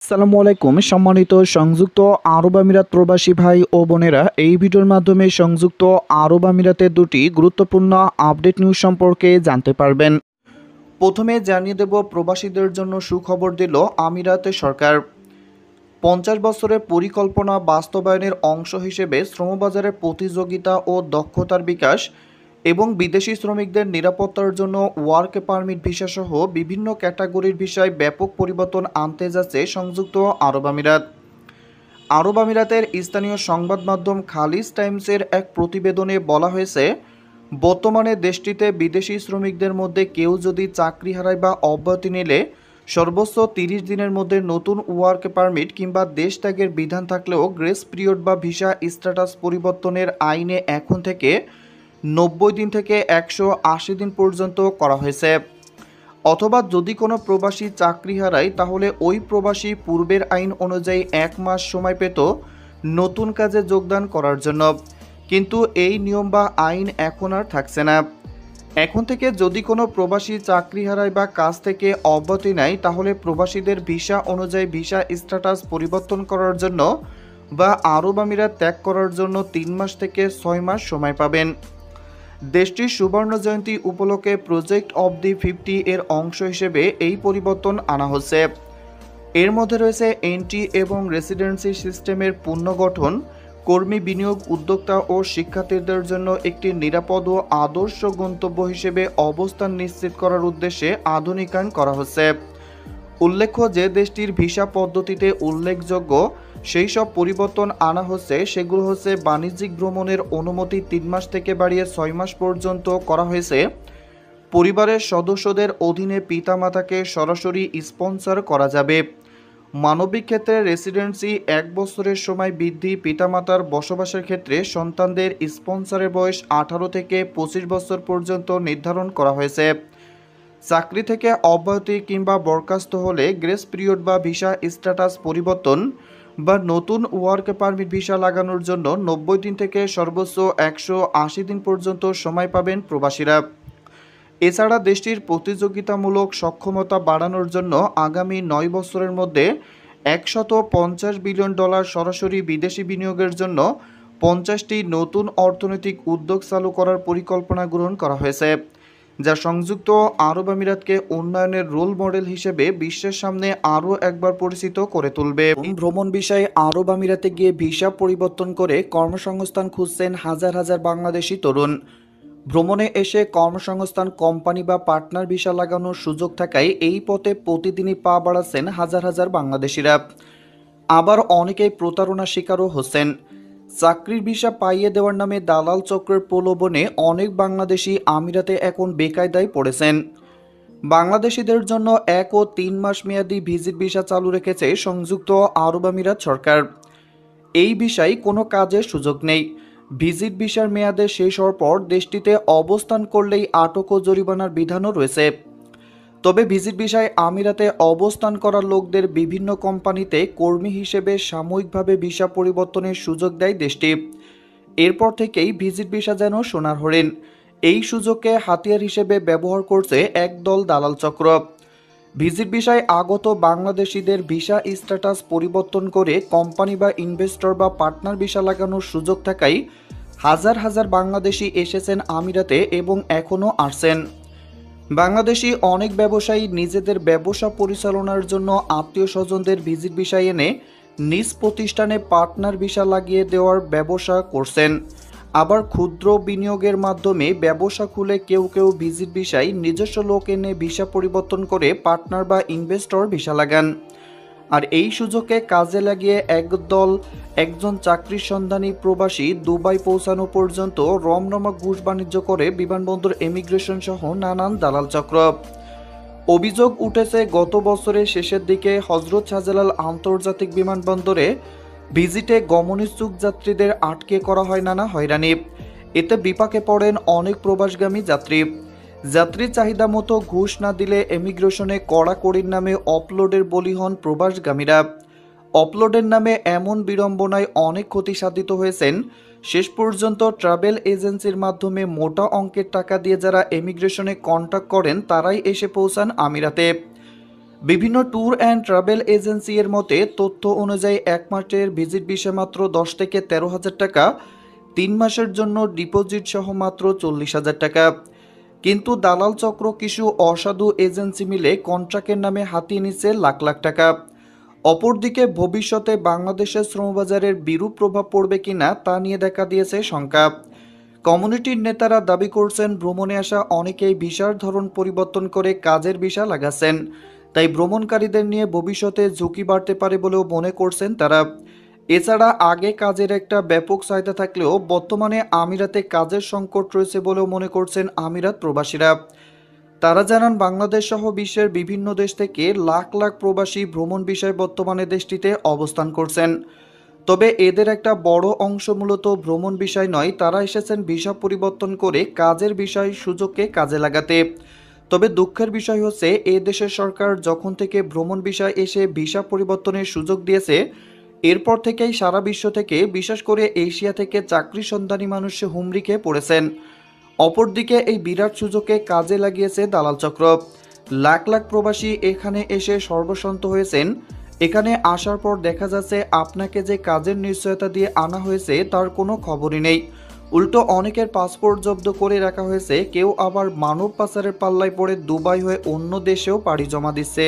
আসসালামু আলাইকুম সম্মানিত সংযুক্ত আরব আমিরাত প্রবাসী ভাই ও বোনেরা, এই ভিডিওর মাধ্যমে সংযুক্ত আরব আমিরাতের দুটি গুরুত্বপূর্ণ আপডেট নিউজ সম্পর্কে জানতে পারবেন। প্রথমে জানিয়ে দেব, প্রবাসীদের জন্য সুখবর দিল আমিরাতের সরকার। 50 বছরের পরিকল্পনা বাস্তবায়নের অংশ হিসেবে শ্রমবাজারের প্রতিযোগিতা ও দক্ষতার বিকাশ এবং বিদেশি শ্রমিকদের নিরাপত্তার জন্য ওয়ার্ক পারমিট ভিসা সহ বিভিন্ন ক্যাটাগরির ভিসায় ব্যাপক পরিবর্তন আনতে যাচ্ছে সংযুক্ত আরব আমিরাত। আরব আমিরাতের স্থানীয় সংবাদ মাধ্যম খালিজ টাইমসের এক প্রতিবেদনে বলা হয়েছে, বর্তমানে দেশটিতে বিদেশি শ্রমিকদের মধ্যে কেউ যদি চাকরি হারায় বা অব্যাহতি নিলে সর্বোচ্চ 30 দিনের মধ্যে নতুন ওয়ার্ক পারমিট কিংবা দেশ ত্যাগের বিধান থাকলেও গ্রেস পিরিয়ড বা ভিসা স্ট্যাটাস পরিবর্তনের আইনে এখন থেকে 90 দিন থেকে 180 দিন পর্যন্ত করা হয়েছে। অথবা যদি কোনো প্রবাসী চাকরি হারায় তাহলে ওই প্রবাসী পূর্বের আইন অনুযায়ী 1 মাস সময় পেত নতুন কাজে যোগদান করার জন্য, কিন্তু এই নিয়ম বা আইন এখন আর থাকছে না। এখন থেকে যদি কোনো প্রবাসী চাকরি হারায় বা কাজ থেকে অব্যাহতি নেয় তাহলে প্রবাসীদের ভিসা অনুযায়ী ভিসা স্ট্যাটাস পরিবর্তন করার জন্য বা আরব আমিরাত ত্যাগ করার জন্য 3 মাস থেকে 6 মাস সময় পাবেন। দেশটির সুবর্ণ জয়ন্তী উপলক্ষে প্রজেক্ট অব দি 50 এর অংশ হিসেবে এই পরিবর্তন আনা হচ্ছে। এর মধ্যে রয়েছে এন্ট্রি এবং রেসিডেন্সি সিস্টেমের পুনর্গঠন, কর্মী বিনিয়োগ, উদ্যোক্তা ও শিক্ষার্থীদের জন্য একটি নিরাপদ ও আদর্শ গন্তব্য হিসেবে অবস্থান নিশ্চিত করার উদ্দেশ্যে আধুনিকায়ন করা হচ্ছে। উল্লেখ্য যে দেশটির ভিসা পদ্ধতিতে উল্লেখযোগ্য সেই সব পরিবর্তন আনা হচ্ছে সেগুলো হচ্ছে, বাণিজ্যিক ভ্রমণের অনুমতি 3 মাস থেকে বাড়িয়ে 6 মাস পর্যন্ত করা হয়েছে। পরিবারের সদস্যদের অধীনে পিতামাতাকে সরাসরি স্পন্সর করা যাবে। মানবিক ক্ষেত্রে রেসিডেন্সি 1 বছরের সময় বৃদ্ধি। পিতামাতার বসবাসের ক্ষেত্রে সন্তানদের স্পন্সরের বয়স 18 থেকে 25 বছর পর্যন্ত নির্ধারণ করা হয়েছে। চাকরি থেকে অব্যাহতি কিংবা বরখাস্ত হলে গ্রেস পিরিয়ড বা ভিসা স্ট্যাটাস পরিবর্তন বা নতুন ওয়ার্ক পারমিট ভিসা লাগানোর জন্য 90 দিন থেকে সর্বোচ্চ 180 দিন পর্যন্ত সময় পাবেন প্রবাসীরা। এছাড়া দেশটির প্রতিযোগিতামূলক সক্ষমতা বাড়ানোর জন্য আগামী 9 বছরের মধ্যে $150 বিলিয়ন সরাসরি বিদেশি বিনিয়োগের জন্য 50টি নতুন অর্থনৈতিক উদ্যোগ চালু করার পরিকল্পনা গ্রহণ করা হয়েছে, যা সংযুক্ত আরব আমিরাতকে উন্নয়নের রোল মডেল হিসেবে বিশ্বের সামনে আরও একবার পরিচিত করে তুলবে। ভ্রমণ বিষয়ে আরব আমিরাতে গিয়ে ভিসা পরিবর্তন করে কর্মসংস্থান খুঁজছেন হাজার হাজার বাংলাদেশি তরুণ। ভ্রমণে এসে কর্মসংস্থান, কোম্পানি বা পার্টনার ভিসা লাগানোর সুযোগ থাকায় এই পথে প্রতিদিনই পা বাড়াচ্ছেন হাজার হাজার বাংলাদেশিরা। আবার অনেকেই প্রতারণার শিকারও হচ্ছেন। চাকরির ভিসা পাইয়ে দেওয়ার নামে দালাল চক্রের প্রলোভনে অনেক বাংলাদেশি আমিরাতে এখন বেকায়দায় পড়েছেন। বাংলাদেশিদের জন্য 1 ও 3 মাস মেয়াদী ভিজিট ভিসা চালু রেখেছে সংযুক্ত আরব আমিরাত সরকার। এই ভিসায় কোনো কাজের সুযোগ নেই। ভিজিট ভিসার মেয়াদে শেষ হওয়ার পর দেশটিতে অবস্থান করলেই আটক ও জরিমানার বিধানও রয়েছে। তবে ভিজিট ভিসায় আমিরাতে অবস্থান করা লোকদের বিভিন্ন কোম্পানিতে কর্মী হিসেবে সাময়িকভাবে ভিসা পরিবর্তনের সুযোগ দেয় দেশটি। এরপর থেকেই ভিজিট ভিসা যেন সোনার হরিণ। এই সুযোগকে হাতিয়ার হিসেবে ব্যবহার করছে একদল দালাল চক্র। ভিজিট ভিসায় আগত বাংলাদেশিদের ভিসা স্ট্যাটাস পরিবর্তন করে কোম্পানি বা ইনভেস্টর বা পার্টনার ভিসা লাগানোর সুযোগ থাকায় হাজার হাজার বাংলাদেশি এসেছেন আমিরাতে এবং এখনও আসছেন। বাংলাদেশি অনেক ব্যবসায়ী নিজেদের ব্যবসা পরিচালনার জন্য আত্মীয় স্বজনদের ভিজিট ভিসা এনে নিজ প্রতিষ্ঠানে পার্টনার ভিসা লাগিয়ে দেওয়ার ব্যবসা করছেন। আবার ক্ষুদ্র বিনিয়োগের মাধ্যমে ব্যবসা খুলে কেউ কেউ ভিজিট ভিসায় নিজস্ব লোক এনে ভিসা পরিবর্তন করে পার্টনার বা ইনভেস্টর ভিসা লাগান। আর এই সুযোগকে কাজে লাগিয়ে একজন চাকরির সন্ধানী প্রবাসী দুবাই পৌঁছানো পর্যন্ত রমরমা ঘুষ বাণিজ্য করে বিমানবন্দর, ইমিগ্রেশন সহ নানান দালাল চক্র। অভিযোগ উঠেছে গত বছরের শেষের দিকে হজরত শাহজালাল আন্তর্জাতিক বিমানবন্দরে ভিজিটে গমনিচ্ছুক যাত্রীদের আটকে করা হয় নানা হয়রানি। এতে বিপাকে পড়েন অনেক প্রবাসগামী যাত্রী। যাত্রীর চাহিদা মতো ঘুষ না দিলে ইমিগ্রেশনে কড়াকড়ির নামে অপলোডের বলি হন প্রবাসগামীরা। অপলোডের নামে এমন বিড়ম্বনায় অনেক ক্ষতি সাধিত হয়েছেন। শেষ পর্যন্ত ট্রাভেল এজেন্সির মাধ্যমে মোটা অঙ্কের টাকা দিয়ে যারা ইমিগ্রেশনে কন্ট্যাক্ট করেন তারাই এসে পৌঁছান আমিরাতে। বিভিন্ন ট্যুর অ্যান্ড ট্রাভেল এজেন্সি এর মতে তথ্য অনুযায়ী 1 মাসের ভিজিট ভিসা মাত্র 10 থেকে 13,000 টাকা, 3 মাসের জন্য ডিপোজিট সহ মাত্র 40,000 টাকা। কিন্তু দালাল চক্র কিছু অসাধু এজেন্সি মিলে কন্ট্রাক্টের নামে হাতিয়ে নিচ্ছে লাখ লাখ টাকা। অপরদিকে ভবিষ্যতে বাংলাদেশের শ্রমবাজারের বিরূপ প্রভাব পড়বে কিনা তা নিয়ে দেখা দিয়েছে শঙ্কা। কমিউনিটির নেতারা দাবি করছেন ভ্রমণে আসা অনেকেই ভিসার ধরন পরিবর্তন করে কাজের ভিসা লাগাচ্ছেন, তাই ভ্রমণকারীদের নিয়ে ভবিষ্যতে ঝুঁকি বাড়তে পারে বলেও মনে করছেন তারা। এছাড়া আগে কাজের একটা ব্যাপক চাহিদা থাকলেও বর্তমানে আমিরাতে কাজের সংকট রয়েছে বলেও মনে করছেন আমিরাত প্রবাসীরা। তারা জানান বাংলাদেশ সহ বিশ্বের বিভিন্ন দেশ থেকে লাখ লাখ প্রবাসী ভ্রমণ বিষয়ে বর্তমানে দেশটিতে অবস্থান করছেন। তবে এদের একটা বড় অংশ মূলত ভ্রমণ বিষয় নয়, তারা এসেছেন ভিসা পরিবর্তন করে কাজের বিষয় সুযোগকে কাজে লাগাতে। তবে দুঃখের বিষয় হচ্ছে এ দেশের সরকার যখন থেকে ভ্রমণ বিষয় এসে ভিসা পরিবর্তনের সুযোগ দিয়েছে, এরপর থেকেই সারা বিশ্ব থেকে বিশেষ করে এশিয়া থেকে চাকরি সন্ধানী মানুষ হুমড়ি খেয়ে পড়েছেন। অপরদিকে এই বিরাট সুযোগকে কাজে লাগিয়েছে দালাল চক্র। লাখ লাখ প্রবাসী এখানে এসে সর্বস্বান্ত হয়েছেন। এখানে আসার পর দেখা যাচ্ছে আপনাকে যে কাজের নিশ্চয়তা দিয়ে আনা হয়েছে তার কোনো খবরই নেই। উল্টো অনেকের পাসপোর্ট জব্দ করে রাখা হয়েছে, কেউ আবার মানব পাচারের পাল্লায় পড়ে দুবাই হয়ে অন্য দেশেও পাড়ি জমা দিচ্ছে।